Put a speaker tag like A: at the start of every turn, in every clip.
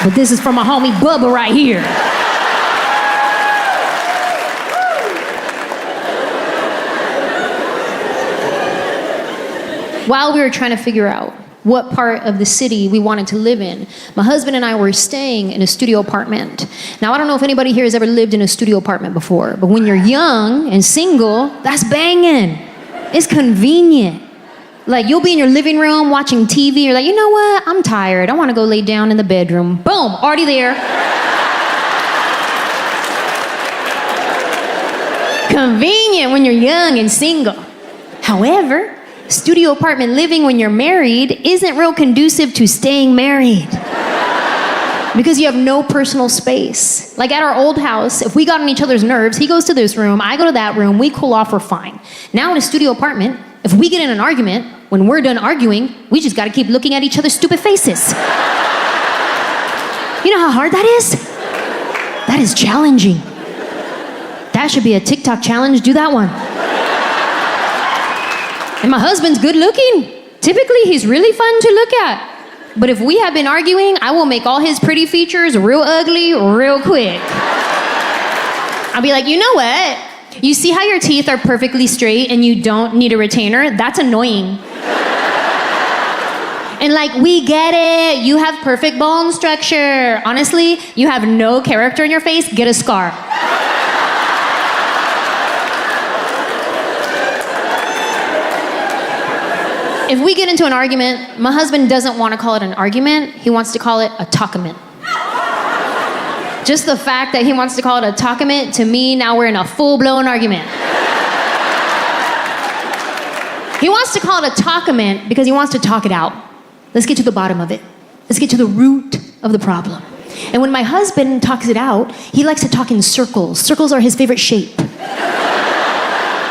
A: But this is from my homie Bubba right here. While we were trying to figure out what part of the city we wanted to live in, my husband and I were staying in a studio apartment. Now, I don't know if anybody here has ever lived in a studio apartment before, but when you're young and single, that's banging. It's convenient. Like, you'll be in your living room watching TV, you're like, you know what? I'm tired. I want to go lay down in the bedroom. Boom, already there. Convenient when you're young and single. However, studio apartment living when you're married isn't real conducive to staying married. Because you have no personal space. Like at our old house, if we got on each other's nerves, he goes to this room, I go to that room, we cool off, we're fine. Now in a studio apartment, if we get in an argument, when we're done arguing, we just gotta keep looking at each other's stupid faces. You know how hard that is? That is challenging. That should be a TikTok challenge, do that one. And my husband's good looking. Typically, he's really fun to look at. But if we have been arguing, I will make all his pretty features real ugly real quick. I'll be like, you know what? You see how your teeth are perfectly straight and you don't need a retainer? That's annoying. And like, we get it. You have perfect bone structure. Honestly, you have no character in your face. Get a scar. If we get into an argument, my husband doesn't want to call it an argument. He wants to call it a talkament. Just the fact that he wants to call it a talkament, to me, now we're in a full-blown argument. He wants to call it a talkament because he wants to talk it out. Let's get to the bottom of it. Let's get to the root of the problem. And when my husband talks it out, he likes to talk in circles. Circles are his favorite shape.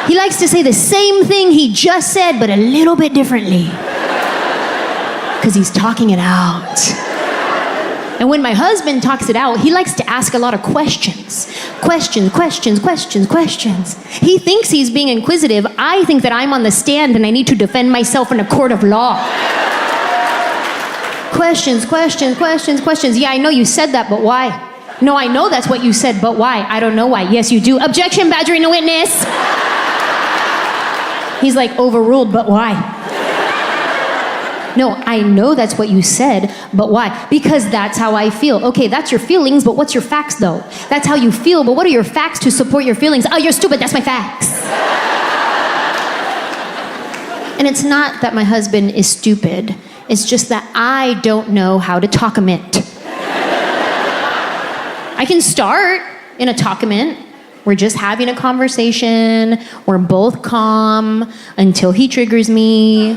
A: He likes to say the same thing he just said, but a little bit differently. Because he's talking it out. And when my husband talks it out, he likes to ask a lot of questions. Questions. He thinks he's being inquisitive. I think that I'm on the stand and I need to defend myself in a court of law. Questions. Yeah, I know you said that, but why? No, I know that's what you said, but why? I don't know why. Yes, you do. Objection, badgering a witness. He's like, overruled, but why? No, I know that's what you said, but why? Because that's how I feel. Okay, that's your feelings, but what's your facts, though? That's how you feel, but what are your facts to support your feelings? Oh, you're stupid, that's my facts. And it's not that my husband is stupid. It's just that I don't know how to talkament. I can start in a talkament. We're just having a conversation. We're both calm until he triggers me,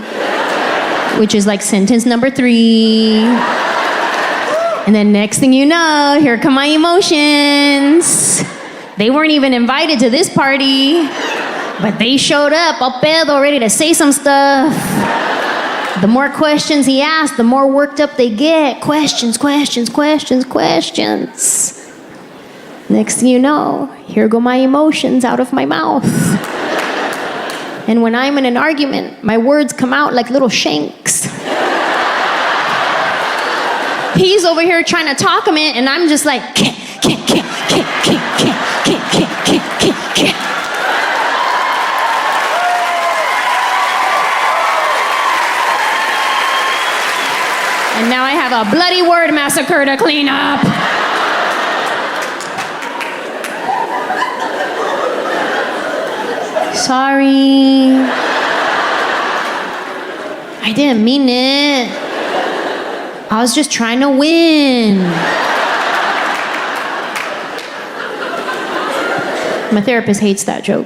A: which is like sentence number 3. And then next thing you know, here come my emotions. They weren't even invited to this party, but they showed up, all pedo, ready to say some stuff. The more questions he asks, the more worked up they get. Questions. Next thing you know, here go my emotions out of my mouth. And when I'm in an argument, my words come out like little shanks. He's over here trying to talkament, and I'm just like, And now I have a bloody word massacre to clean up. Sorry. I didn't mean it. I was just trying to win. My therapist hates that joke.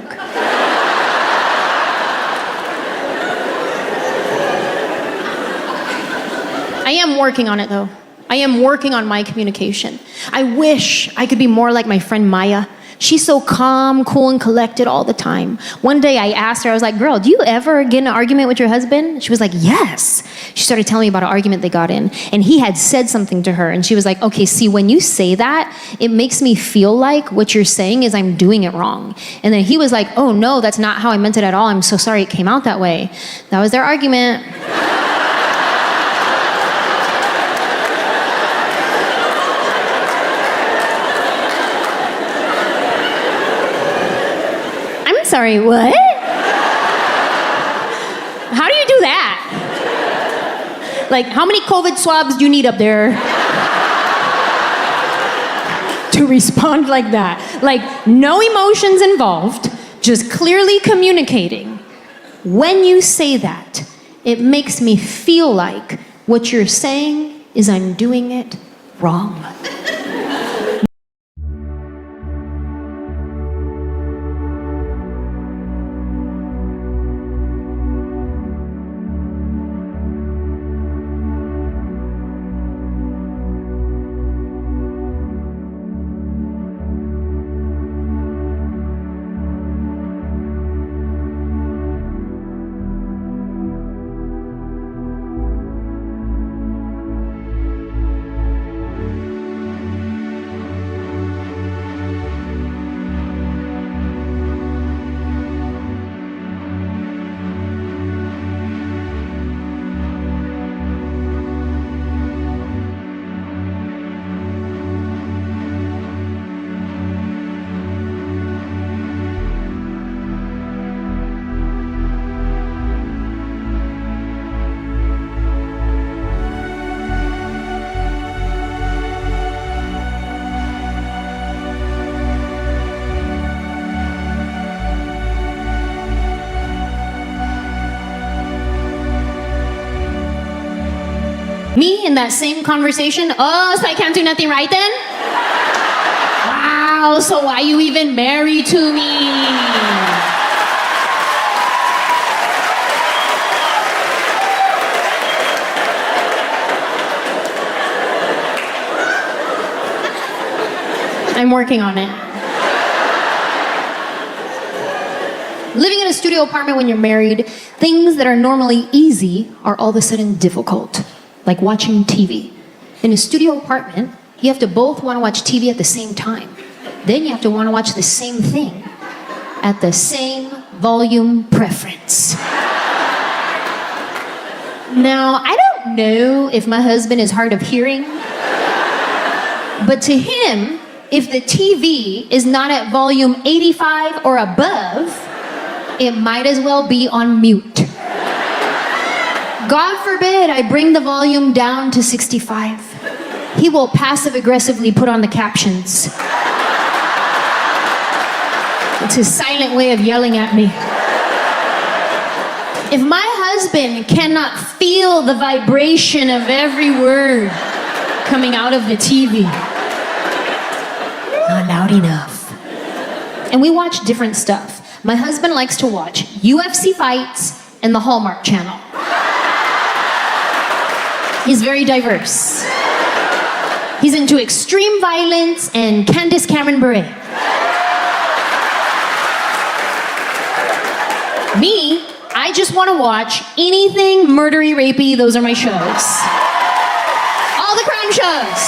A: I am working on it, though. I am working on my communication. I wish I could be more like my friend Maya. She's so calm, cool, and collected all the time. One day I asked her, I was like, girl, do you ever get in an argument with your husband? She was like, yes. She started telling me about an argument they got in, and he had said something to her, and she was like, okay, see, when you say that, it makes me feel like what you're saying is I'm doing it wrong. And then he was like, oh no, that's not how I meant it at all. I'm so sorry it came out that way. That was their argument. Sorry, what? How do you do that? Like, how many COVID swabs do you need up there to respond like that? Like, no emotions involved, just clearly communicating. When you say that, it makes me feel like what you're saying is I'm doing it wrong. Me in that same conversation, oh, so I can't do nothing right then? Wow, so why you even married to me? I'm working on it. Living in a studio apartment when you're married, things that are normally easy are all of a sudden difficult. Like watching TV. In a studio apartment, you have to both want to watch TV at the same time. Then you have to want to watch the same thing at the same volume preference. Now, I don't know if my husband is hard of hearing, but to him, if the TV is not at volume 85 or above, it might as well be on mute. God forbid I bring the volume down to 65. He will passive-aggressively put on the captions. It's his silent way of yelling at me. If my husband cannot feel the vibration of every word coming out of the TV, not loud enough. And we watch different stuff. My husband likes to watch UFC fights and the Hallmark Channel. He's very diverse. He's into extreme violence and Candace Cameron Bure. Me, I just want to watch anything murdery, rapey. Those are my shows. All the crime shows.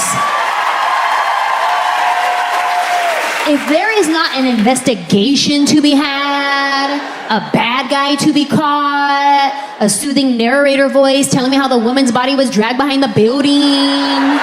A: If there is not an investigation to be had, a bad guy to be caught, a soothing narrator voice telling me how the woman's body was dragged behind the building,